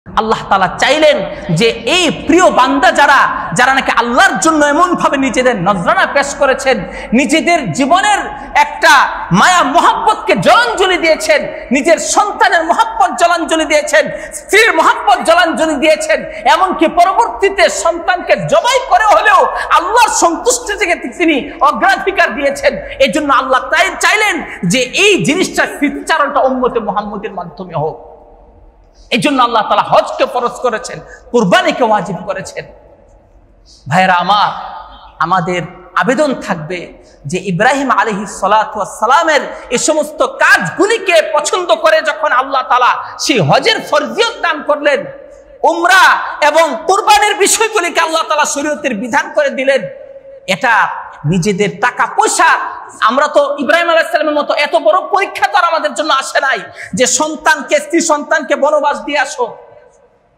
আল্লাহ তাআলা চাইলেন যে এই প্রিয় বান্দা যারা নাকি আল্লাহর জন্য এমন ভাবে নিজেদের নজরানা পেশ করেছেন, নিজেদের জীবনের একটা মায়া মোহাব্বতকে জলাঞ্জলি দিয়েছেন, নিজের সন্তানের মোহাব্বত জলাঞ্জলি দিয়েছেন, স্ত্রীর মোহাব্বত জলাঞ্জলি দিয়েছেন, এমনকি পরবর্তীতে সন্তানকে জবাই করে হলেও আল্লাহর সন্তুষ্টি থেকে তিনি অগ্রাধিকার দিয়েছেন। এই জন্য আল্লাহ তাই চাইলেন যে এই জিনিসটা স্মৃতিচারণটা উম্মতে মুহাম্মদের মাধ্যমে হোক। এই জন্য আল্লাহ তাআলা হজকে ফরজ করেছেন, কুরবানিকে ওয়াজিব করেছেন। ভাইরা আমার, আমাদের আবেদন থাকবে যে ইব্রাহিম আলাইহিস সালাতু ওয়াস সালামের এই সমস্ত কাজগুলিকে পছন্দ করে যখন আল্লাহ তাআলা সেই হজের ফরজিয়ত দান করলেন, উমরা এবং কুরবানির বিষয়গুলিকে আল্লাহ তাআলা শরীয়তের বিধান করে দিলেন, এটা নিজেদের টাকা পয়সা, আমরা তো ইব্রাহিম আলাইহিস সালামের মতো এত বড় পরীক্ষা তো আর আমাদের জন্য আসে নাই যে স্ত্রী সন্তানকে বনবাস দিয়ে আসো,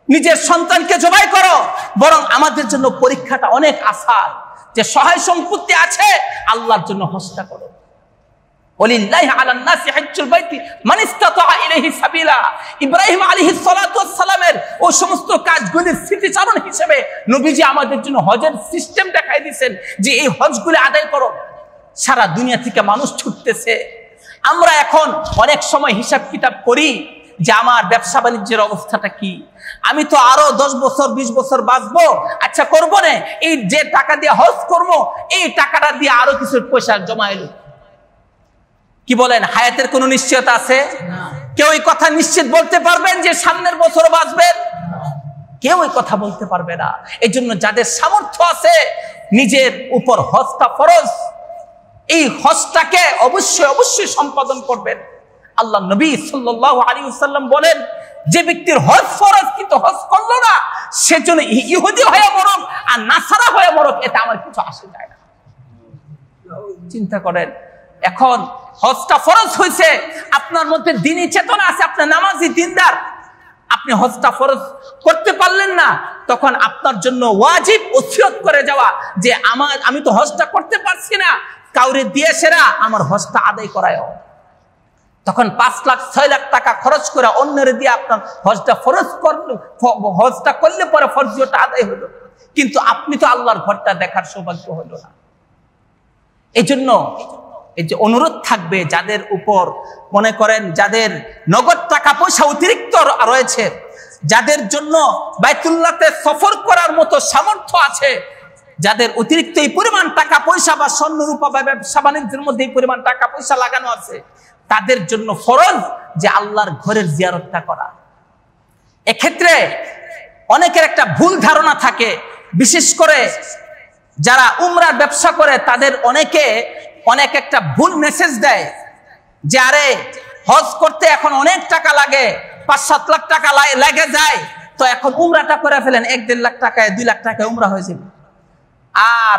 নিজের সন্তানকে জবাই করো। বরং আমাদের জন্য পরীক্ষাটা অনেক আসান, যে সহায় সম্পত্তি আছে আল্লাহর জন্য হজটা করো। ওয়ালিল্লাহি আলান নাসি হজ্জুল বাইতি মান ইসতাতা ইলাইহি সাবিলা। ইব্রাহিম আলাইহিস সালাতু ওয়াস সালামের ওই সমস্ত কাজগুলির স্মৃতিচারণ হিসেবে নবীজি আমাদের জন্য হজের সিস্টেম দেখাই দিয়েছেন যে এই হজগুলি আদায় করো। সারা দুনিয়া থেকে মানুষ ছুটতেছে, আমরা এখন অনেক সময় হিসাব কিতাব করি যে আমার ব্যবসা বাণিজ্যের অবস্থাটা কি, আমি তো আরো 10 বছর 20 বছর বাঁচবো, আচ্ছা করবো না, এই যে টাকা দিয়ে হজ করবো এই টাকাটা দিয়ে আরো কিছু পয়সা জমা এলো। কি বলেন, হায়াতের কোনো নিশ্চয়তা আছে? কেউ এই কথা নিশ্চিত বলতে পারবেন যে সামনের বছর বাঁচবেন? কেউ এই কথা বলতে পারবে না। এই জন্য যাদের সামর্থ্য আছে নিজের উপর হজটা ফরজ, এই হজটাকে অবশ্যই সম্পাদন করবেন। আল্লাহ নবী সাল্লাল্লাহু আলাইহি ওয়াসাল্লাম বলেন, যে ব্যক্তির হজ ফরজ কিন্তু হজ করলো না, সেজন্য ইহুদি হয়ে মরক আর নাসারা হয়ে মরক, এতে আমার কিছু আসে যায় না। চিন্তা করেন, এখন হজটা ফরজ হয়েছে, আপনার মধ্যে দ্বীনি চেতনা আছে, আপনি নামাজি দিনদার, আপনি হজটা ফরজ করতে পারলেন না, তখন আপনার জন্য ওয়াজিব ওসিয়ত করে যাওয়া যে আমি তো হজটা করতে পারছি না, কাউরে দিয়ে সেরা আমার হজটা আদায় করায়। তখন 5 লাখ 6 লাখ টাকা খরচ করে অন্যের দিয়ে আপনার হজটা ফরজ করলো, হজটা করলে পরে ফরজিয়তটা আদায় হলো, কিন্তু আপনি তো আল্লাহর ঘরটা দেখার সৌভাগ্য হলো না। এই জন্য এই যে অনুরোধ থাকবে, যাদের উপর মনে করেন যাদের নগদ টাকা পয়সা অতিরিক্ত রয়েছে, যাদের জন্য বাইতুল্লাহতে সফর করার মতো সামর্থ্য আছে, যাদের অতিরিক্ত এই পরিমাণ টাকা পয়সা বা স্বর্ণ রূপা বা ব্যবসা বাণিজ্যের মধ্যে এই পরিমাণ টাকা পয়সা লাগানো আছে, তাদের জন্য ফরজ যে আল্লাহর ঘরের জিয়ারতটা করা। এক্ষেত্রে অনেকের একটা ভুল ধারণা থাকে, বিশেষ করে যারা উমরার ব্যবসা করে তাদের অনেক একটা ভুল মেসেজ দেয় যে আরে হজ করতে এখন অনেক টাকা লাগে, 5-7 লাখ টাকা লেগে যায়, তো এখন উমরাটা করে ফেলেন, 1-1.5 লাখ টাকায় 2 লাখ টাকায় উমরা হয়ে যাবে। আর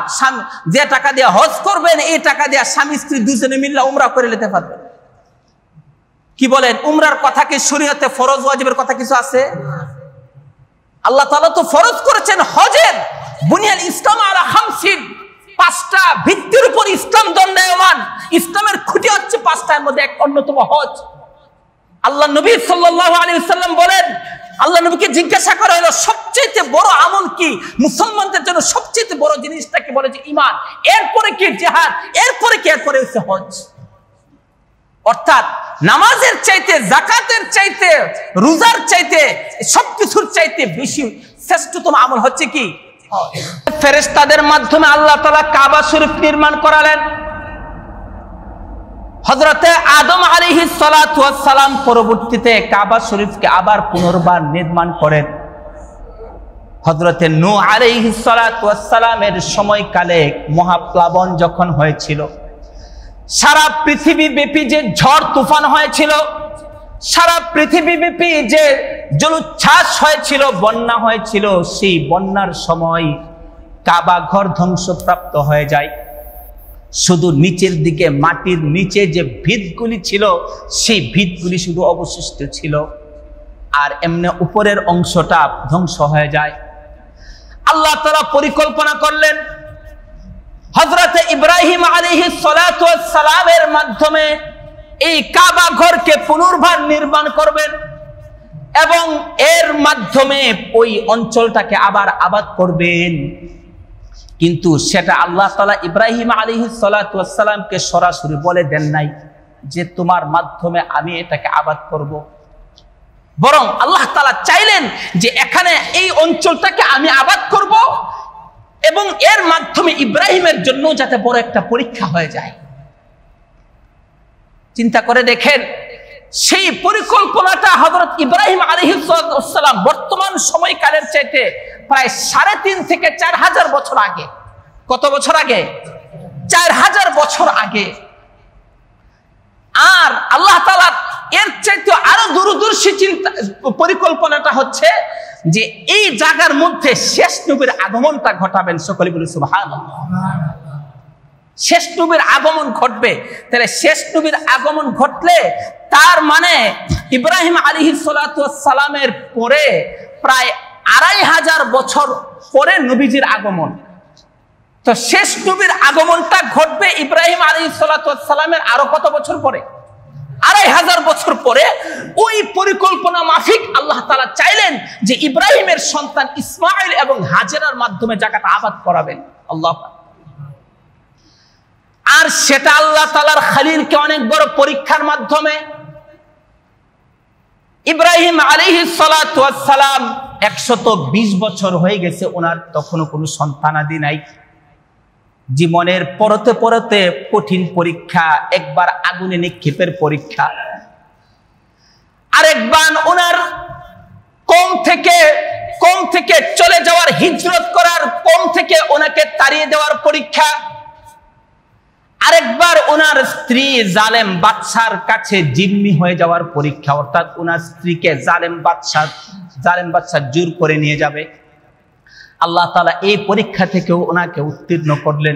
যে টাকা দিয়ে হজ করবেন এই টাকা দিয়ে স্বামী স্ত্রী দুজনে মিলে উমরা করে নিতে পারবেন। কি বলেন, উমরার কথা কি শরীয়তে ফরজ ওয়াজিবের কথা কিছু আছে? আল্লাহ তাআলা তো ফরজ করেছেন হজের, বুনিয়াল ইসলাম আলা 50, 5টা ভিত্তির উপর ইসলাম দণ্ডায়মান। ইসলামের খুঁটি হচ্ছে 5টার মধ্যে এক অন্যতম হজ। আল্লাহ নবী সাল্লাল্লাহু আলাইহি ওয়াসাল্লাম বলেন, আল্লাহ নবীকে জিজ্ঞাসা করা হলো সবচেয়ে বড় আমল কি, মুসলমানদের জন্য সবচেয়ে বড় জিনিসটা কি? বলে যে ঈমান, এরপরে কি জিহাদ, এরপরে হচ্ছে হজ। অর্থাৎ নামাজের চাইতে, যাকাতের চাইতে, রোজার চাইতে, সবকিছুর চাইতে বেশি শ্রেষ্ঠতম আমল হচ্ছে কি? ফেরেশতাদের মাধ্যমে আল্লাহ তাআলা কাবা শরীফ নির্মাণ করালেন। হযরতে আদম আলাইহিস সালাতু ওয়াস সালাম পরবর্তীতে কাবা শরীফকে আবার পুনর্বার নির্মাণ করেন। হযরতে নূহ আলাইহিস সালাতু ওয়াস সালামের সময়কালে মহাপ্লাবন যখন হয়েছিল, সারা পৃথিবী ব্যাপী যে ঝড় তুফান হয়েছিল, সারা পৃথিবী ব্যাপী যে জলোচ্ছ্বাস হয়েছিল, বন্যা হয়েছিল, সেই বন্যার সময় কাবা ঘর ধ্বংসপ্রাপ্ত হয়ে যায়। শুধু নিচের দিকে মাটির নিচে যে ভিতগুলি ছিল সেই ভিতগুলি শুধু অবশিষ্ট ছিল, আর এমনি উপরের অংশটা ধ্বংস হয়ে যায়। আল্লাহ তাআলা পরিকল্পনা করলেন হযরতে ইব্রাহিম আলাইহিস সালাতু ওয়াস সালামের মাধ্যমে এই কাবা ঘরকে পুনর্বার নির্মাণ করবেন। এবং এর মাধ্যমে ওই অঞ্চলটাকে আবার আবাদ করবেন। কিন্তু সেটা আল্লাহ তাআলা ইব্রাহিম আলাইহিস সালাতু ওয়াস সালামকে সরাসরি বলে দেন নাই যে তোমার মাধ্যমে আমি এটাকে আবাদ করব, বরং আল্লাহ তাআলা চাইলেন যে এখানে এই অঞ্চলটাকে আমি আবাদ করব এবং এর মাধ্যমে ইব্রাহিমের জন্য যাতে বড় একটা পরীক্ষা হয়ে যায়। চিন্তা করে দেখেন, সেই পরিকল্পনাটা হযরত ইব্রাহিম আলাইহিস সালাম বর্তমান সময়কালের চাইতে প্রায় 3.5 থেকে 4,000 বছর আগে। কত বছর আগে? 4,000 বছর আগে। আর আল্লাহ তাআলা এর চাইতে আরো দূরদর্শী চিন্তা পরিকল্পনাটা হচ্ছে যে এই জায়গার মধ্যে শেষ নবীর আগমনটা ঘটাবেন। সকলে বলি সুবহানাল্লাহ। শেষ নবীর আগমন ঘটবে। তাহলে শেষ নবীর আগমন ঘটলে তার মানে ইব্রাহিম আলাইহিস সালাতু ওয়াস সালামের পরে প্রায় 2,500 বছর পরে নবীজির আগমন। তো শেষ নবীর আগমনটা ঘটবে ইব্রাহিম আলাইহিস সালাতু ওয়াস সালামের আরো কত বছর পরে? 2,500 বছর পরে। ওই পরিকল্পনা মাফিক আল্লাহ তাআলা চাইলেন যে ইব্রাহিমের সন্তান ইসমাঈল এবং হাজেরার মাধ্যমে জায়গাটা আবাদ করাবেন। আল্লাহ, আর সেটা আল্লাহ তাআলার খলিলকে অনেক বড় পরীক্ষার মাধ্যমে ইব্রাহিম আলাইহিস সালাতু ওয়াস সালাম 120 বছর হয়ে গেছে, ওনার তখনও কোনো সন্তানাদি নাই। জীবনের পরতে পরতে কঠিন পরীক্ষা, একবার আগুনে নিক্ষেপের পরীক্ষা, আরেকবার ওনার কম থেকে চলে যাওয়ার, হিজরত করার, কম থেকে ওনাকে তাড়িয়ে দেওয়ার পরীক্ষা, আরেকবার ওনার স্ত্রী জালেম বাদশার কাছে জিম্মি হয়ে যাওয়ার পরীক্ষা, অর্থাৎ ওনার স্ত্রীকে জালেম বাদশা জোর করে নিয়ে যাবে। আল্লাহ তাআলা এই পরীক্ষা থেকেও ওনাকে উত্তীর্ণ করলেন,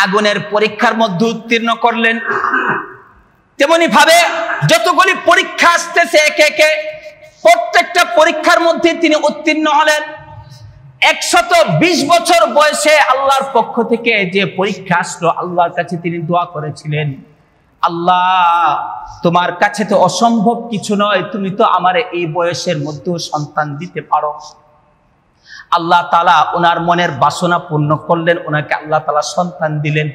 আগুনের পরীক্ষার মধ্যে উত্তীর্ণ করলেন। তেমনি ভাবে যতগুলি পরীক্ষা আসতেছে একে একে প্রত্যেকটা পরীক্ষার মধ্যে তিনি উত্তীর্ণ হলেন। 120 বছর বয়সে আল্লাহর পক্ষ থেকে যে পরীক্ষা আসলো, আল্লাহর কাছে তিনি দোয়া করেছিলেন, আল্লাহ তোমার কাছে তো অসম্ভব কিছু নয়, তুমি তো আমার এই বয়সের মধ্যেও সন্তান দিতে পারো। আল্লাহ তাআলা ওনার মনের বাসনা পূর্ণ করলেন, ওনাকে আল্লাহ তাআলা সন্তান দিলেন।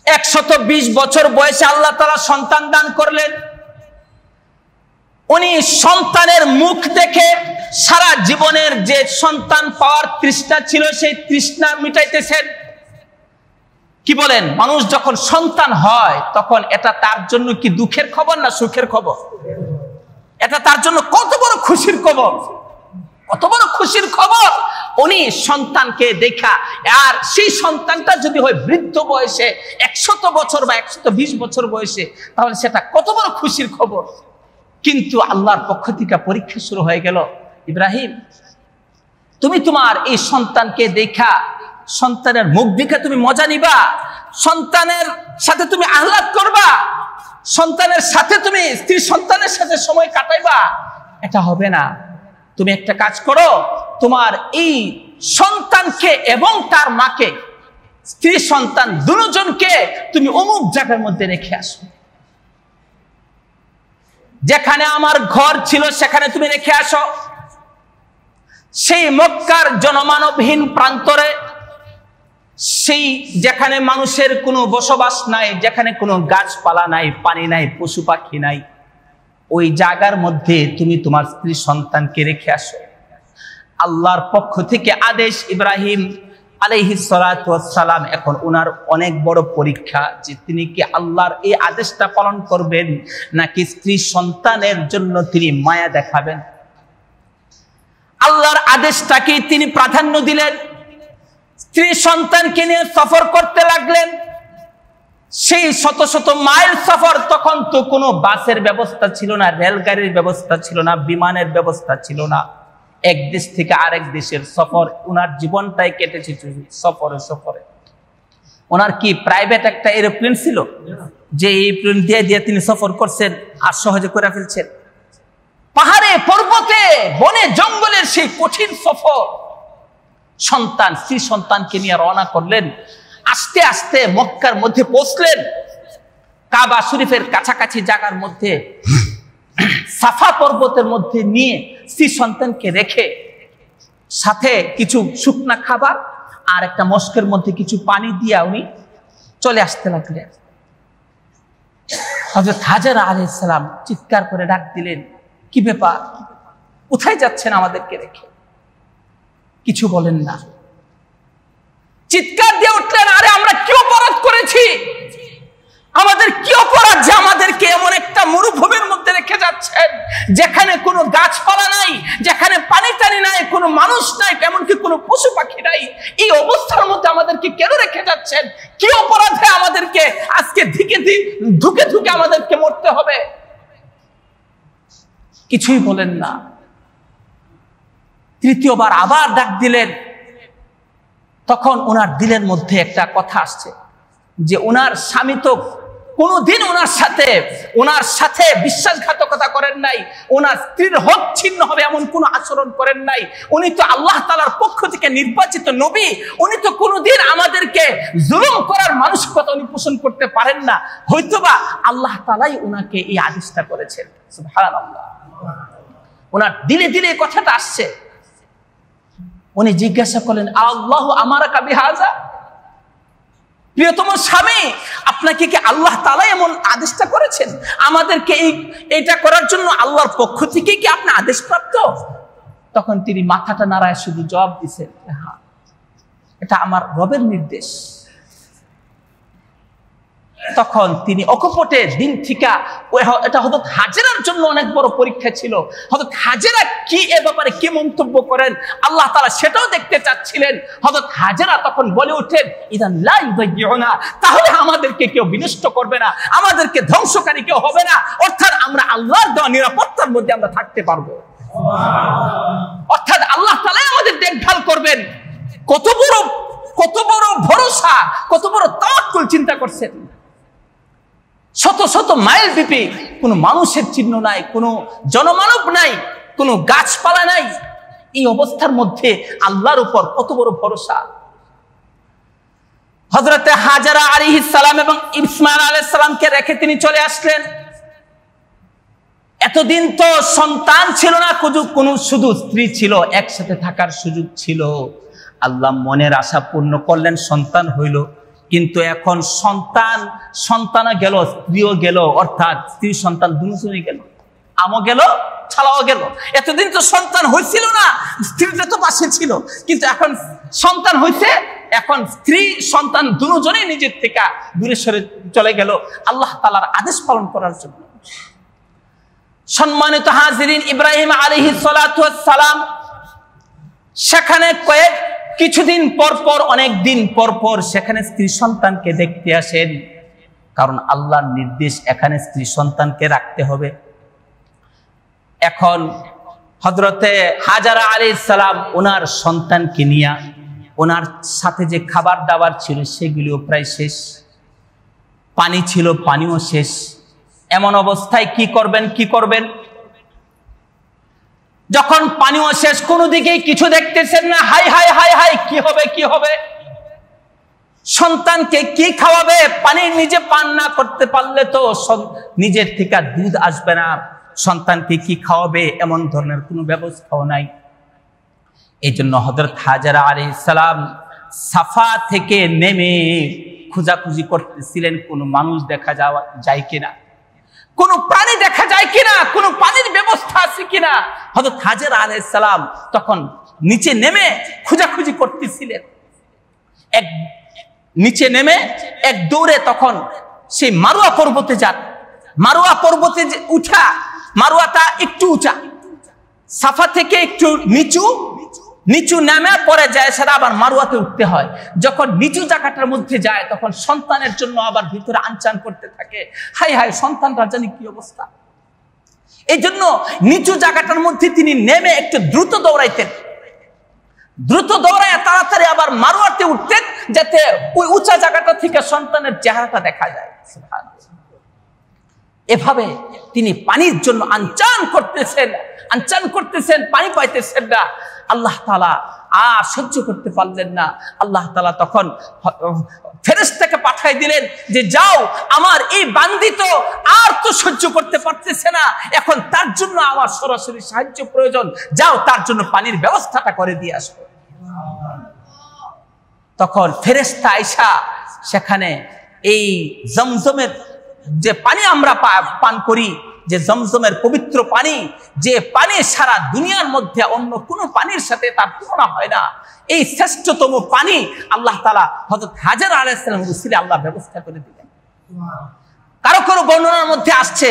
120 বছর বয়সে আল্লাহ তাআলা সন্তান দান করলেন। উনি সন্তানের মুখ দেখে সারা জীবনের যে সন্তান পাওয়ার তৃষ্ণা ছিল সেই তৃষ্ণা মিটাইতেছেন। কি বলেন? মানুষ যখন সন্তান হয় তখন এটা তার জন্য কি দুঃখের খবর না সুখের খবর? এটা তার জন্য কত বড় খুশির খবর, কত বড় খুশির খবর। উনি সন্তানকে দেখা, আর সেই সন্তানটা যদি হয় বৃদ্ধ বয়সে 100 বছর বা 120 বছর বয়সে, তাহলে সেটা কত বড় খুশির খবর। কিন্তু আল্লাহর পক্ষ থেকে পরীক্ষা শুরু হয়ে গেল। ইব্রাহিম, তুমি তোমার এই সন্তানকে দেখা, সন্তানের মুখ দেখে তুমি মজা নিবা, সন্তানের সাথে তুমি আহ্লাদ করবা, সন্তানের সাথে তুমি স্ত্রী সন্তানের সাথে সময় কাটাইবা, এটা হবে না। তুমি একটা কাজ করো, তোমার এই সন্তানকে এবং তার মাকে, স্ত্রী সন্তান দুজনকে তুমি অমুক জায়গার মধ্যে রেখে আসো, যেখানে আমার ঘর ছিল সেখানে তুমি রেখে আসো। সেই মক্কার জনমানবহীন প্রান্তরে, সেই যেখানে মানুষের কোনো বসবাস নাই, যেখানে কোনো গাছপালা নাই, পানি নাই, পশু পাখি নাই, ওই জায়গার মধ্যে তুমি তোমার স্ত্রী সন্তানকে রেখে আসো। আল্লাহর পক্ষ থেকে আদেশ। ইব্রাহিম আলাইহিস সালাতু ওয়াস সালাম এখন ওনার অনেক বড় পরীক্ষা যে তিনি কি আল্লাহর এই আদেশটা পালন করবেন নাকি স্ত্রী সন্তানের জন্য তিনি মায়া দেখাবেন। আল্লাহর আদেশটাকে তিনি প্রাধান্য দিলেন, স্ত্রী সন্তানকে নিয়ে সফর করতে লাগলেন। সেই শত শত মাইল সফর, তখন তো কোনো বাসের ব্যবস্থা ছিল না, রেলগাড়ির ব্যবস্থা ছিল না, বিমানের ব্যবস্থা ছিল না। এক দেশ থেকে আরেক দেশের সফর, ওনার জীবনটাই কেটেছে সফরে সফরে। ওনার কি প্রাইভেট একটা এরোপ্লেন ছিল যে এরোপ্লেন দিয়ে তিনি সফর করছেন আর সহজে করে ফেলছেন? পাহাড়ে পর্বতে বনে জঙ্গলের সেই কঠিন সফর, সন্তান স্ত্রী সন্তানকে নিয়ে রওনা করলেন। আস্তে আস্তে মক্কার মধ্যে পৌঁছলেন। কাবা শরীফের কাছাকাছি জায়গার মধ্যে সাফা পর্বতের মধ্যে নিয়ে স্ত্রী সন্তানকে রেখে সাথে কিছু শুকনা খাবার আর একটা মস্কের মধ্যে কিছু পানি দিয়া উনি চলে আসতে লাগলেন। হযরত হাজেরা আলাইহিস সালাম চিৎকার করে ডাক দিলেন, কি ব্যাপার, কোথায় যাচ্ছেন আমাদেরকে রেখে? কিছু বলেন না, চিৎকার দিয়ে উঠলেন, আরে আমরা কি অপরাধ করেছি? আমাদের কি অপরাধ যে আমাদেরকে এমন একটা মরুভূমির মধ্যে রেখে যাচ্ছেন, যেখানে কোনো গাছপালা নাই, যেখানে পানি টানি নাই, কোনো মানুষ নাই, এমনকি কোনো পশু পাখি নাই। এই অবস্থার মধ্যে আমাদেরকে কেন রেখে যাচ্ছেন? কি অপরাধে আমাদেরকে আজকে ধুকে ধুকে আমাদেরকে মরতে হবে? কিছুই বলেন না। তৃতীয়বার আবার ডাক দিলেন। তখন ওনার দিলের মধ্যে একটা কথা আসছে যে ওনার স্বামী তো কোনোদিন ওনার সাথে বিশ্বাসঘাতকতা করেন নাই, ওনার স্ত্রীর হক ছিন্ন হবে এমন কোনো আচরণ করেন নাই। উনি তো আল্লাহ তাআলার পক্ষ থেকে নির্বাচিত নবী, উনি তো কোনোদিন আমাদেরকে জুলুম করার মানসিকতা উনি পোষণ করতে পারেন না। হয়তোবা আল্লাহ তাআলাই ওনাকে এই আদেশটা করেছেন। সুবহানাল্লাহ। ওনার দিলে দিলে কথাটা আসছে। উনি জিজ্ঞাসা করলেন, আল্লাহু আমারাকা বিহাযা, প্রিয়তম স্বামী, আপনাকে কি আল্লাহ তাআলা এমন আদেশটা করেছেন? আমাদেরকে এইটা করার জন্য আল্লাহর পক্ষ থেকে কি আপনি আদেশপ্রাপ্ত? তখন তিনি মাথাটা নাড়ায় শুধু জবাব দিয়েছেন, হ্যাঁ, এটা আমার রবের নির্দেশ। তখন তিনি অকপটে দিন থেকে, এটা হযরত হাজেরার জন্য অনেক বড় পরীক্ষা ছিল। হযরত হাজেরা কি এ ব্যাপারে কি মন্তব্য করেন আল্লাহ তাআলা সেটাও দেখতে চাচ্ছিলেন। হযরত হাজেরা তখন বলে ওঠেন, ইদান লা ইউযায়্যুনা, তাহলে আমাদেরকে কেউ বিনষ্ট করবে না, আমাদেরকে ধ্বংসকারী কেউ হবে না, অর্থাৎ আমরা আল্লাহর দেওয়া নিরাপত্তার মধ্যে আমরা থাকতে পারবো। অর্থাৎ আল্লাহ তাআলাই আমাদের দেখভাল করবেন। কত বড় ভরসা, কত বড় তাওয়াক্কুল চিন্তা করছেন। শত শত মাইল ব্যাপী কোনো মানুষের চিহ্ন নাই, কোনো জনমানব নাই, কোনো গাছপালা নাই। এই অবস্থার মধ্যে আল্লাহর উপর কত বড় ভরসা। হযরত হাজেরা আলাইহিস সালাম এবং ইসমাঈল আলাইহিস সালামকে রেখে তিনি চলে আসলেন। এতদিন তো সন্তান ছিল না, কোনো শুধু স্ত্রী ছিল, একসাথে থাকার সুযোগ ছিল। আল্লাহ মনের আশা পূর্ণ করলেন, সন্তান হইল। কিন্তু এখন সন্তানও গেল, স্ত্রীও গেল, অর্থাৎ স্ত্রী সন্তান দুজনেই গেল, আমও গেল, ছালাও গেল। এতদিন তো সন্তান হয়েছিল না, স্ত্রীটা তো পাশে ছিল, কিন্তু এখন সন্তান হয়েছে, এখন স্ত্রী সন্তান দুজনেই নিজের থেকে দূরে সরে চলে গেল আল্লাহ তাআলার আদেশ পালন করার জন্য। সম্মানিত হাজিরিন, ইব্রাহিম আলাইহিস সালাতু ওয়াস সালাম সেখানে কিছুদিন পর পর, অনেক দিন পর পর সেখানে স্ত্রী সন্তানকে দেখতে আসেন, কারণ আল্লাহর নির্দেশ এখানে স্ত্রী সন্তানকে রাখতে হবে। এখন হযরতে হাজেরা আলাইহিস সালাম ওনার সন্তানকে নিয়ে, ওনার সাথে যে খাবার দাবার ছিল সেগুলিও প্রায় শেষ, পানি ছিল পানিও শেষ। এমন অবস্থায় কি করবেন? যখন পানিও শেষ, কোনো দিকেই কিছু দেখতেছেন না। হাই হাই হাই হাই, কি হবে? সন্তানকে কি খাওয়াবে? পানি নিজে পান না করতে পারলে তো নিজের থেকে দুধ আসবে না। সন্তানকে কি খাওয়াবে এমন ধরনের কোনো ব্যবস্থাও নাই। এই জন্য হযরত হাজেরা আলাইহিস সালাম সাফা থেকে নেমে খোঁজাখুঁজি করতেছিলেন, কোনো মানুষ দেখা যায় কিনা, কোনো প্রাণী দেখা যায় কিনা, কোনো পানির ব্যবস্থা আছে কিনা। হযরত হাজেরা আলাইহিস সালাম তখন নিচে নেমে খোঁজাখুঁজি করতেছিলেন। নিচে নেমে এক দৌড়ে তখন সেই মারুয়া পর্বতে যান। মারুয়া পর্বতে উঠা, মারুয়াটা একটু উঁচা, সাফা থেকে একটু নিচু নামে পরে যায়, সেটা আবার মারুয়াতে উঠতে হয়। যখন নিচু জায়গাটার মধ্যে যায় তখন সন্তানের জন্য আবার ভিতরে আনচান করতে থাকে, হাই হাই সন্তানরা জানি কি অবস্থা। এই জন্য নিচু জায়গাটার মধ্যে তিনি নেমে একটু দ্রুত দৌড়াইতেন, দ্রুত দৌড়ায় তাড়াতাড়ি আবার মারুয়াতে উঠতেন, যাতে ওই উঁচা জায়গাটা থেকে সন্তানের চেহারাটা দেখা যায়। এভাবে তিনি পানির জন্য আনচান করতেছেন, পানি পাইতেছেন না। আল্লাহ তাআলা আর সহ্য করতে পারলেন না। আল্লাহ তাআলা তখন ফেরেশতাকে পাঠিয়ে দিলেন যে যাও, আমার এই বান্দি তো আর তো সহ্য করতে পারতেছে না, এখন তার জন্য আমার সরাসরি সাহায্য প্রয়োজন, যাও তার জন্য পানির ব্যবস্থাটা করে দিয়ে আসো। তখন ফেরেশতা আয়েশা সেখানে এই জমজমের যে পানি আমরা পান করি, যে জমজমের পবিত্র পানি, যে পানি সারা দুনিয়ার মধ্যে অন্য কোনো পানির সাথে তার তুলনা হয় না, এই শ্রেষ্ঠতম পানি আল্লাহ তাআলা হযরত হাজরা আলাইহিস সালামের উসিলায় আল্লাহ ব্যবস্থা করে দিলেন। কারো বর্ণনার মধ্যে আসছে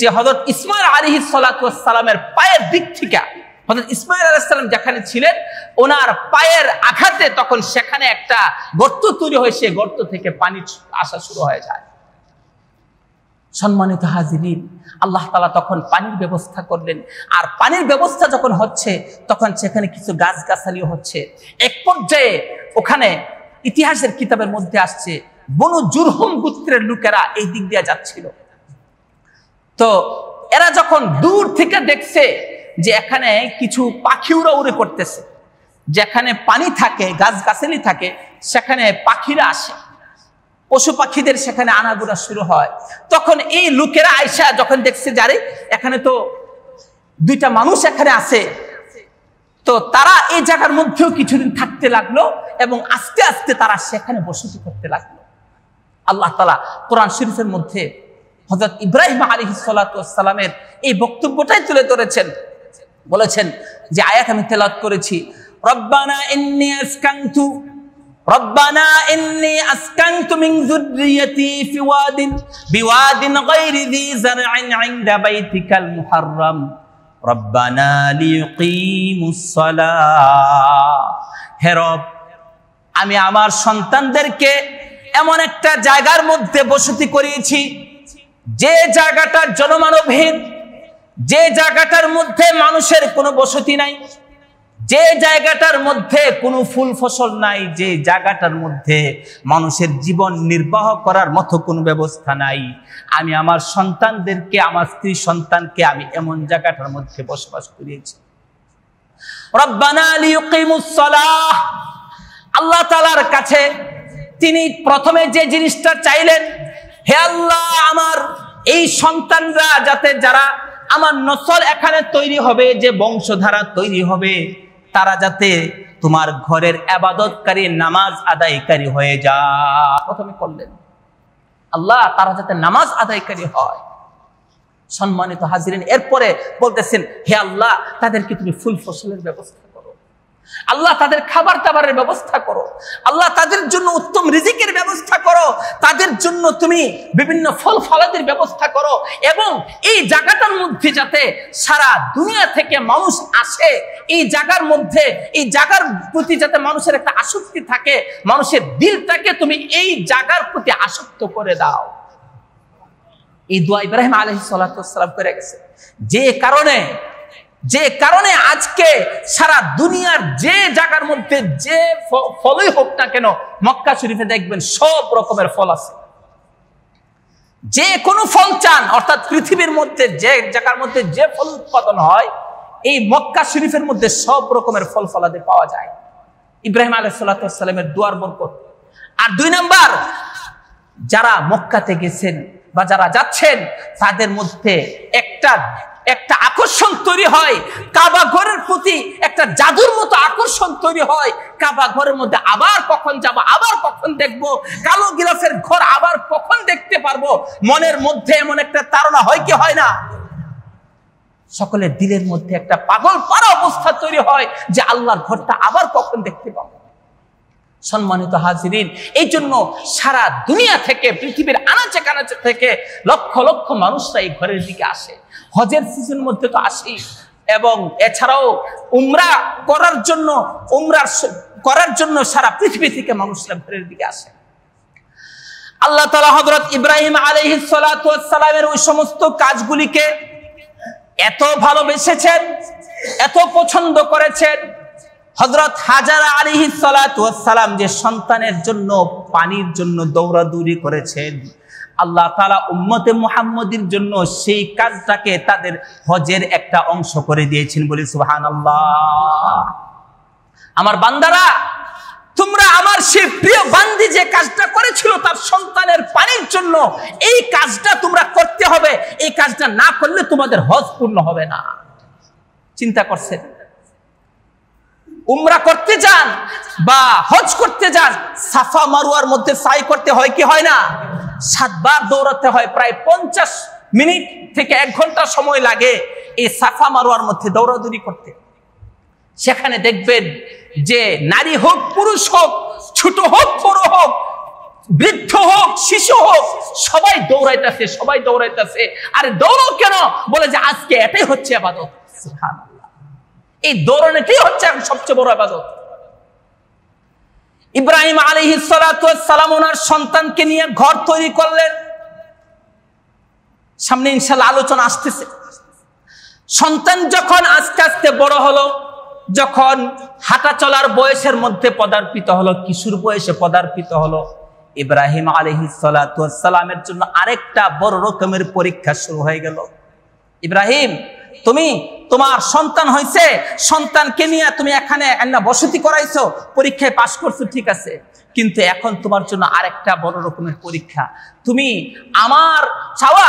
যে হযরত ইসমাঈল আলাইহিস সালাতু ওয়াস সালামের পায়ের দিক থেকে, হযরত ইসমাঈল আলাইহিস সালাম যেখানে ছিলেন ওনার পায়ের আঘাতে তখন সেখানে একটা গর্ত তৈরি হয়, সেই গর্ত থেকে পানি আসা শুরু হয়ে যায়। সম্মানিত হাজিরিন, আল্লাহ তাআলা তখন পানির ব্যবস্থা করলেন। আর পানির ব্যবস্থা যখন হচ্ছে তখন সেখানে কিছু গাছগাছালিও হচ্ছে। এক পর্যায়ে ওখানে ইতিহাসের কিতাবের মধ্যে আসছে বনু জুরহুম গোত্রের লোকেরা এই দিক দিয়ে যাচ্ছিল। তো এরা যখন দূর থেকে দেখছে যে এখানে কিছু পাখি উড়াউড়ি করতেছে, যেখানে পানি থাকে, গাছগাছালি থাকে, সেখানে পাখিরা আসে, পশু পাখিদের সেখানে আনাগোনা শুরু হয়। তখন এই লোকেরা আয়েশা যখন দেখছে যারে এখানে তো দুইটা মানুষ এখানে আছে, তো তারা এই জায়গার মধ্যেও কিছুদিন থাকতে লাগলো এবং আস্তে আস্তে তারা সেখানে বসতি করতে লাগলো। আল্লাহ তাআলা কোরআন শরীফের মধ্যে হযরত ইব্রাহিম আলাইহিস সালাতু ওয়াস সালামের এই বক্তব্যটাই তুলে ধরেছেন, বলেছেন যে আয়াত আমি তেলাওয়াত করেছি, রব্বানা ইন্নী আসকানতু মিন যুররিয়্যতি ফি বিওয়াদিন গায়রি যী যার'ইন 'ইনদা বাইতিকাল মুহাররাম রব্বানা লিয়ুকিমুস সালাহ। হে রব, আমি আমার সন্তানদেরকে এমন একটা জায়গার মধ্যে বসতি করিয়েছি যে জায়গাটা জনমানবহীন, যে জায়গাটার মধ্যে মানুষের কোনো বসতি নাই, যে জায়গাটার মধ্যে কোনো ফুল ফসল নাই, যে জায়গাটার মধ্যে মানুষের জীবন নির্বাহ করার মতো কোনো ব্যবস্থা নাই, আমি আমার সন্তানদেরকে, আমার স্ত্রী সন্তানকে আমি এমন জায়গাটার মধ্যে বসবাস করিয়েছি। রব্বানা লিয়ুকিমুস সালাহ, আল্লাহ তাআলার কাছে তিনি প্রথমে যে জিনিসটা চাইলেন, হে আল্লাহ, আমার এই সন্তানরা যাতে, যারা আমার নসল এখানে তৈরি হবে, যে বংশধারা তৈরি হবে, তারা যাতে তোমার ঘরের ইবাদতকারী, নামাজ আদায়কারী হয়ে যায়। প্রথমে করলেন আল্লাহ তারা যাতে নামাজ আদায়কারী হয়। সম্মানিত হাজিরিন, এরপরে বলতেছেন হে আল্লাহ, তাদেরকে তুমি ফুল ফসলের ব্যবস্থা করো, আল্লাহ তাদের খাবার দাবারের ব্যবস্থা করো, আল্লাহ তাদের জন্য উত্তম রিজিকের ব্যবস্থা করো, তাদের জন্য তুমি বিভিন্ন ফল ফলাদির ব্যবস্থা করো, এবং এই জায়গাটার মধ্যে যাতে সারা দুনিয়া থেকে মানুষ আসে, এই জায়গার মধ্যে, এই জায়গার প্রতি যাতে মানুষের একটা আসক্তি থাকে, মানুষের দিলটাকে তুমি এই জায়গার প্রতি আসক্ত করে দাও। এই দোয়া ইব্রাহিম আলাইহিস সালাতু ওয়াস সালাম করে গেছে। যে কারণে আজকে সারা দুনিয়ার যে জায়গার মধ্যে যে ফলই হোক না কেন, মক্কা শরীফে দেখবেন সব রকমের ফল আছে। যে কোনো ফল চান, অর্থাৎ পৃথিবীর মধ্যে যে জায়গার মধ্যে যে ফল উৎপাদন হয়, এই মক্কা শরীফের মধ্যে সব রকমের ফল ফলাদি পাওয়া যায়। ইব্রাহিম আলাইহিস সালাতু ওয়াস সালামের দোয়ার বরকত। আর 2 নাম্বার, যারা মক্কাতে গেছেন বা যারা যাচ্ছেন, তাদের মধ্যে একটা আকর্ষণ তৈরি হয়, কাবা ঘরের প্রতি একটা জাদুর মতো আকর্ষণ তৈরি হয়। কাবা ঘরের মধ্যে আবার কখন যাব, আবার কখন দেখবো, কালো গিলাফের ঘর আবার কখন দেখতে পারবো, মনের মধ্যে এমন একটা তাড়না হয় কি হয় না? সকলের দিলের মধ্যে একটা পাগল পারা অবস্থা তৈরি হয় যে আল্লাহর ঘরটা আবার কখন দেখতে পাবো। সম্মানিত হাজিরিন, এই জন্য সারা দুনিয়া থেকে, পৃথিবীর আনাচে কানাচে থেকে লক্ষ লক্ষ মানুষরা এই ঘরের দিকে আসে। হজের সিজন মধ্যে তো আসি, এবং এছাড়াও উমরা করার জন্য সারা পৃথিবী থেকে মানুষরা ঘরের দিকে আসে। আল্লাহ তাআলা হযরত ইব্রাহিম আলাইহিস সালাতু ওয়াস সালামের ওই সমস্ত কাজগুলিকে এত ভালোবেসেছেন, এত পছন্দ করেছেন। হযরত হাজারা আলাইহিস সালাতু ওয়াস সালাম যে সন্তানের জন্য পানির জন্য দৌড়াদৌড়ি করেছেন, আল্লাহ তাআলা উম্মতে মুহাম্মদীর জন্য সেই কাজটাকে তাদের হজের একটা অংশ করে দিয়েছেন, বলি সুবহানাল্লাহ। আমার বান্দারা, তোমরা আমার সেই প্রিয় বান্দি যে কাজটা করেছিল তার সন্তানের পানির জন্য, এই কাজটা তোমরা করতে হবে। এই কাজটা না করলে তোমাদের হজ পূর্ণ হবে না। চিন্তা করছেন, উমরা করতে যান বা হজ করতে যান, সাফা মারওয়ার মধ্যে সাই করতে হয় কি হয় না? 7 বার দৌড়াতে হয়, প্রায় 50 মিনিট থেকে 1 ঘন্টা সময় লাগে এই সাফা মারওয়ার মধ্যে দৌড়াদৌড়ি করতে। সেখানে দেখবেন যে নারী হোক পুরুষ হোক, ছোট হোক বড় হোক, বৃদ্ধ হোক শিশু হোক, সবাই দৌড়াইতেছে, সবাই দৌড়াইতেছে। আরে দৌড়ো কেন? বলে যে আজকে এটাই হচ্ছে ইবাদত। সুবহানাল্লাহ, এই দৌড়ানোটাই হচ্ছে সবচেয়ে বড় ইবাদত। ইব্রাহিম আলাইহিস সালাতু ওয়াস সালাম ওনার সন্তানকে নিয়ে ঘর তৈরি করলেন। সামনে ইনশাআল্লাহ আলোচনা আসতেছে। সন্তান যখন আস্তে আস্তে বড় হলো, যখন হাঁটা চলার বয়সের মধ্যে পদার্পিত হলো, কিশোর বয়সে পদার্পিত হলো, ইব্রাহিম আলাইহিস সালাতু ওয়াস সালামের জন্য আরেকটা বড় রকমের পরীক্ষা শুরু হয়ে গেল। ইব্রাহিম, তুমি তোমার সন্তান হয়েছে, সন্তানকে নিয়ে তুমি এখানে বসতি করাইছো, পরীক্ষায় পাশ করছো, ঠিক আছে, কিন্তু এখন তোমার জন্য আরেকটা বড় রকমের পরীক্ষা। তুমি আমার চাওয়া,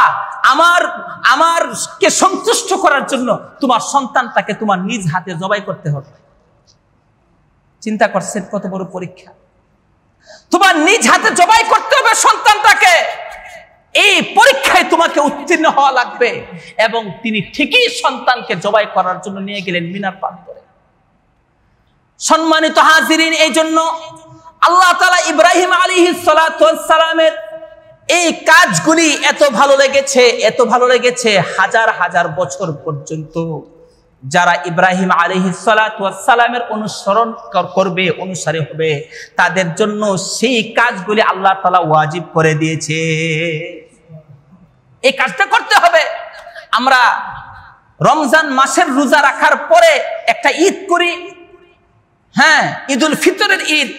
আমারকে সন্তুষ্ট করার জন্য তোমার সন্তানটাকে তোমার নিজ হাতে জবাই করতে হবে। চিন্তা করছেন কত বড় পরীক্ষা? তোমার নিজ হাতে জবাই করতে হবে সন্তানটাকে। এই পরীক্ষায় তোমাকে উত্তীর্ণ হওয়া লাগবে। এবং তিনি ঠিকই সন্তানকে জবাই করার জন্য নিয়ে গেলেন মিনার প্রান্তরে। সম্মানিত হাজিরিন, এই জন্য আল্লাহ তাআলা ইব্রাহিম আলাইহিস সালাতু ওয়াস সালামের এই কাজগুলি এত ভালো লেগেছে, হাজার হাজার বছর পর্যন্ত যারা ইব্রাহিম আলাইহিস সালাতু ওয়াস সালামের অনুসরণ করবে, অনুসারী হবে, তাদের জন্য সেই কাজগুলি আল্লাহ তাআলা ওয়াজিব করে দিয়েছে। এই কাজটা করতে হবে। আমরা রমজান মাসের রোজা রাখার পরে একটা ঈদ করি, হ্যাঁ, ঈদুল ফিতরের ঈদ।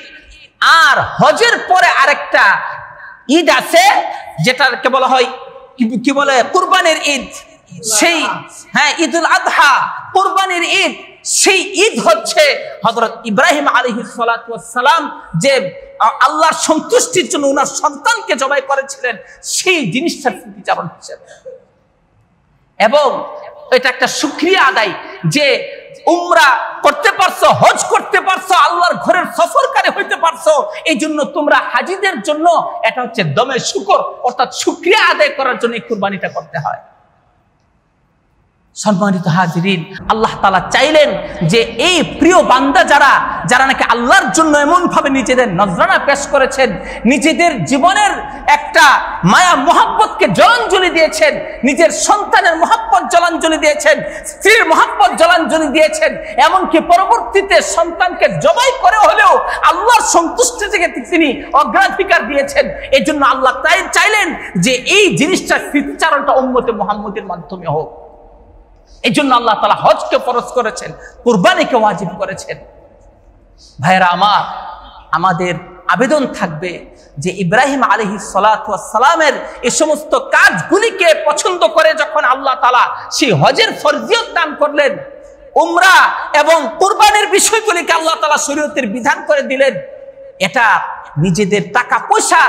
আর হজের পরে আরেকটা ঈদ আছে, যেটাকে বলা হয় কি বলে, কুরবানির ঈদ। সেই হ্যাঁ, ঈদুল আযহা, কুরবানির ঈদ। সেই ঈদ হচ্ছে হযরত ইব্রাহিম আলাইহিস সালাতু ওয়াস সালাম যে আল্লাহর সন্তুষ্টির জন্য ওনার সন্তানকে জবাই করেছিলেন, সেই জিনিসটার স্মৃতিচারণ হিসেবে। এবং এটা একটা শুকরিয়া আদায় যে উমরা করতে পারছো, হজ করতে পারছো, আল্লাহর ঘরের সফরকারী হইতে পারছো, এই জন্য তোমরা হাজিদের জন্য এটা হচ্ছে দমে শুকর, অর্থাৎ শুকরিয়া আদায় করার জন্য এই কুরবানিটা করতে হয়। সম্মানিত হাজিরিন, আল্লাহ তাআলা চাইলেন যে এই প্রিয় বান্দা যারা নাকি আল্লাহর জন্য এমন ভাবে নিজেদের নজরানা পেশ করেছেন, নিজেদের জীবনের একটা মায়া মোহাব্বতকে জলাঞ্জলি দিয়েছেন, নিজের সন্তানের মোহাব্বত জলাঞ্জলি দিয়েছেন, স্ত্রীর মোহাব্বত জলাঞ্জলি দিয়েছেন, এমনকি পরবর্তীতে সন্তানকে জবাই করে হলেও আল্লাহর সন্তুষ্টি থেকে তিনি অগ্রাধিকার দিয়েছেন। এই জন্য আল্লাহ তাই চাইলেন যে এই জিনিসটা স্মৃতিচারণটা উম্মতে মুহাম্মদের মাধ্যমে হোক। এই জন্য আল্লাহ তাআলা হজকে ফরজ করেছেন, কুরবানিকে ওয়াজিব করেছেন। ভাইরা আমার, আমাদের আবেদন থাকবে যে ইব্রাহিম আলাইহিস সালাতু ওয়াস সালামের এই সমস্ত কাজগুলিকে পছন্দ করে যখন আল্লাহ তাআলা সেই হজের ফরজিয়ত দান করলেন, উমরা এবং কুরবানির বিষয়গুলিকে আল্লাহ তাআলা শরীয়তের বিধান করে দিলেন, এটা নিজেদের টাকা পয়সা,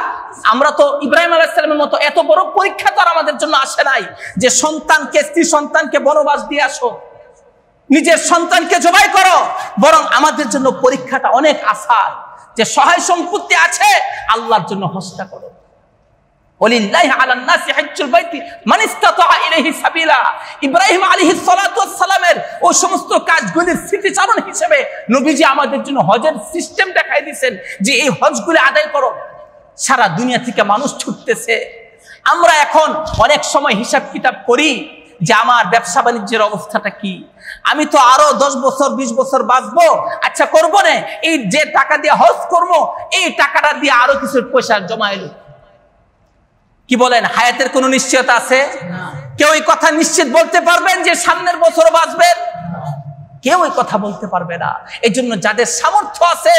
আমরা তো ইব্রাহিম আলাইহিস সালামের মতো এত বড় পরীক্ষা তো আর আমাদের জন্য আসে নাই যে স্ত্রী সন্তানকে বনবাস দিয়ে আসো, নিজের সন্তানকে জবাই করো। বরং আমাদের জন্য পরীক্ষাটা অনেক আসান, যে সহায় সম্পত্তি আছে, আল্লাহর জন্য হজটা করো। ওয়ালিল্লাহি আলান নাসি হজ্জুল বাইতি মান ইসতাতা ইলাইহি সাবিলা। ইব্রাহিম আলাইহিস সালাতু ওয়াস সালামের ওই সমস্ত কাজগুলির স্মৃতিচারণ হিসেবে নবীজি আমাদের জন্য হজের সিস্টেম দেখাই দিয়েছেন যে এই হজগুলি আদায় করো। সারা দুনিয়া থেকে মানুষ ছুটতেছে। আমরা এখন অনেক সময় হিসাব কিতাব করি যে আমার ব্যবসা বাণিজ্যের অবস্থাটা কি, আমি তো আরো 10 বছর 20 বছর বাঁচবো, আচ্ছা করবো না, এই যে টাকা দিয়ে হজ করবো, এই টাকাটা দিয়ে আরো কিছু পয়সা জমা এলো। কি বলেন, হায়াতের কোনো নিশ্চয়তা আছে? কেউ এই কথা নিশ্চিত বলতে পারবেন যে সামনের বছর বাঁচবেন? কেউ এই কথা বলতে পারবে না। এই জন্য যাদের সামর্থ্য আছে,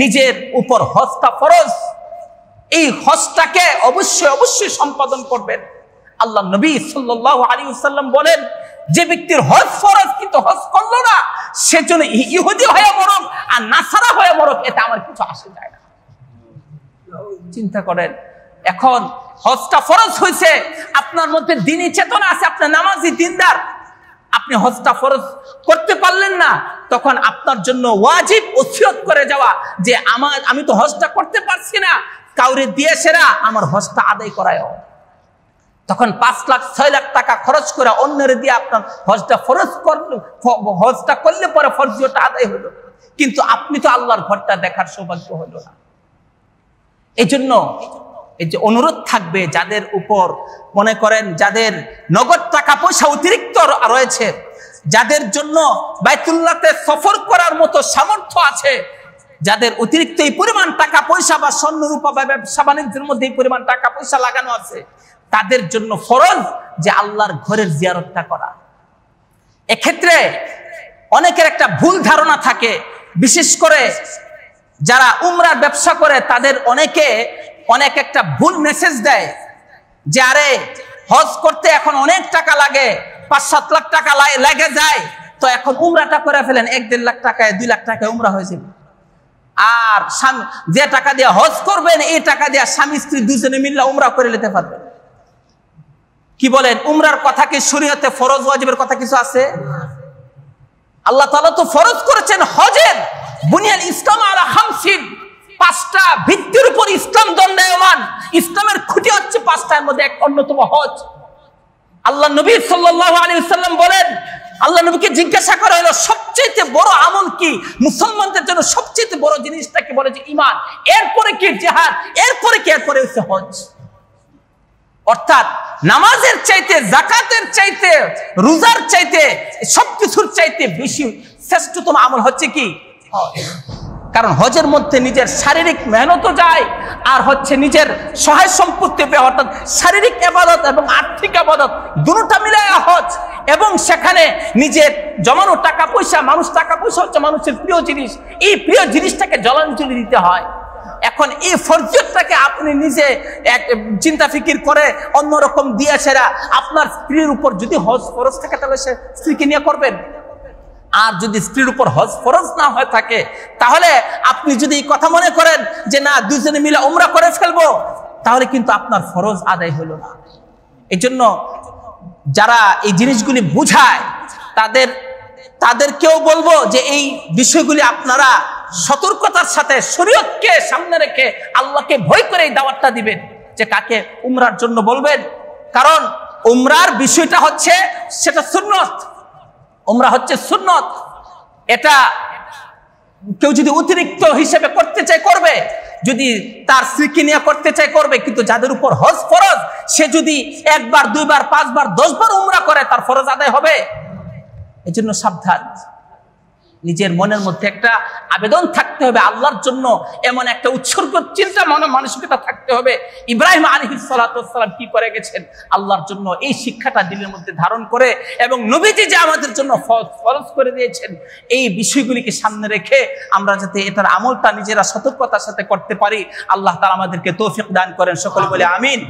নিজের উপর হজটা ফরজ, এই হজটাকে অবশ্যই অবশ্যই সম্পাদন করবেন। আল্লাহ নবী সাল্লাল্লাহু আলাইহি ওয়াসাল্লাম বলেন, যে ব্যক্তির হজ ফরজ কিন্তু হজ করলো না, সেজন্য ইহুদি হয়ে মরক আর নাসারা হয়ে মরক, এতে আমার কিছু আসে যায় না। চিন্তা করেন, এখন হজটা ফরজ হয়েছে, আপনার মধ্যে দ্বীনি চেতনা আছে, আপনি নামাজি দিনদার, আপনি হজটা ফরজ করতে পারলেন না, তখন আপনার জন্য ওয়াজিব ওসিয়ত করে যাওয়া যে আমি তো হজটা করতে পারছি না, কাউরে দিয়ে সেরা আমার হজটা আদায় করায়। তখন 5 লাখ 6 লাখ টাকা খরচ করে অন্যের দিয়ে আপনার হজটা ফরজ করলো, হজটা করলে পরে ফরজিয়তটা আদায় হলো, কিন্তু আপনি তো আল্লাহর ঘরটা দেখার সৌভাগ্য হলো না। এই জন্য এই যে অনুরোধ থাকবে, যাদের উপর মনে করেন যাদের নগদ টাকা পয়সা অতিরিক্ত রয়েছে, যাদের জন্য বাইতুল্লাহতে সফর করার মতো সামর্থ্য আছে, যাদের অতিরিক্ত এই পরিমাণ টাকা পয়সা বা স্বর্ণ রূপা বা ব্যবসা বাণিজ্যের মধ্যে এই পরিমাণ টাকা পয়সা লাগানো আছে, তাদের জন্য ফরজ যে আল্লাহর ঘরের জিয়ারতটা করা। এক্ষেত্রে অনেকের একটা ভুল ধারণা থাকে, বিশেষ করে যারা উমরার ব্যবসা করে তাদের অনেক একটা ভুল মেসেজ দেয় যে আরে হজ করতে এখন অনেক টাকা লাগে, 5-7 লাখ টাকা লাগে যায়, তো এখন উমরাটা করে ফেলেন, 1-1.5 লাখ টাকায় 2 লাখ টাকায় উমরা হয়ে যাবে। আর যে টাকা দিয়ে হজ করবেন, এই টাকা দিয়ে স্বামী স্ত্রী দুজনে মিলে উমরা করে নিতে পারবেন। কি বলেন, উমরার কথা কি শরীয়তে ফরজ ওয়াজিবের কথা কিছু আছে? আল্লাহ তাআলা তো ফরজ করেছেন হজের, বুনিয়াল ইসলাম আলা 5টা ভিত্তির উপর ইসলাম দণ্ডায়মান। ইসলামের খুঁটি হচ্ছে 5টার মধ্যে এক অন্যতম হজ। আল্লাহ নবী সাল্লাল্লাহু আলাইহি ওয়াসাল্লাম বলেন, আল্লাহ নবীকে জিজ্ঞাসা করা হলো সবচেয়ে বড় আমল কি, মুসলমানদের জন্য সবচেয়ে বড় জিনিসটা কি? বলে যে ঈমান, এরপরে কি জিহাদ, এরপরে কি? এরপরে হচ্ছে হজ। অর্থাৎ নামাজের চাইতে, যাকাতের চাইতে, রোজার চাইতে, সবকিছুর চাইতে বেশি শ্রেষ্ঠতম আমল হচ্ছে কি? হজ। কারণ হজের মধ্যে নিজের শারীরিক মেহনতও যায়, আর হচ্ছে নিজের সহায় সম্পত্তি, অর্থাৎ শারীরিক ইবাদত এবং আর্থিক ইবাদত দুটোটা মিলায় হজ। এবং সেখানে নিজের জমানো টাকা পয়সা, টাকা পয়সা হচ্ছে মানুষের প্রিয় জিনিস, এই প্রিয় জিনিসটাকে জলাঞ্জলি দিতে হয়। এখন এই ফরজিয়তটাকে আপনি নিজে চিন্তা ফিকির করে অন্যরকম দিয়েছেরা, আপনার স্ত্রীর উপর যদি হজ ফরজ থাকে তাহলে সে স্ত্রীকে নিয়ে করবেন। আর যদি স্ত্রীর উপর হজ ফরজ না হয়ে থাকে, তাহলে আপনি যদি এই কথা মনে করেন যে না দুজনে মিলে উমরা করে ফেলবো, তাহলে কিন্তু আপনার ফরজ আদায় হলো না। এই জন্য যারা এই জিনিসগুলি বুঝায় তাদেরকেও বলবো যে এই বিষয়গুলি আপনারা সতর্কতার সাথে শরীয়তকে সামনে রেখে আল্লাহকে ভয় করে এই দাওয়াতটা দিবেন যে কাকে উমরার জন্য বলবেন। কারণ উমরার বিষয়টা হচ্ছে সেটা সুন্নত, উমরা হচ্ছে সুন্নত। এটা কেউ যদি অতিরিক্ত হিসেবে করতে চায় করবে, যদি তার স্ত্রীকে নিয়ে করতে চায় করবে, কিন্তু যাদের উপর হজ ফরজ, সে যদি 1 বার 2 বার 5 বার 10 বার উমরা করে, তার ফরজ আদায় হবে। এজন্য সাবধান, নিজের মনের মধ্যে একটা আবেদন থাকতে হবে আল্লাহর জন্য, এমন একটা উৎসর্গ চিন্তা মানসিকতা থাকতে হবে। ইব্রাহিম আলাইহিস সালাতু ওয়াস সালাম কি করে গেছেন আল্লাহর জন্য, এই শিক্ষাটা দিলের মধ্যে ধারণ করে, এবং নবীজি যে আমাদের জন্য ফরজ করে দিয়েছেন, এই বিষয়গুলিকে সামনে রেখে আমরা যাতে এটার আমলটা নিজেরা সতর্কতার সাথে করতে পারি, আল্লাহ তাআলা আমাদেরকে তৌফিক দান করেন। সকলে বলে আমিন।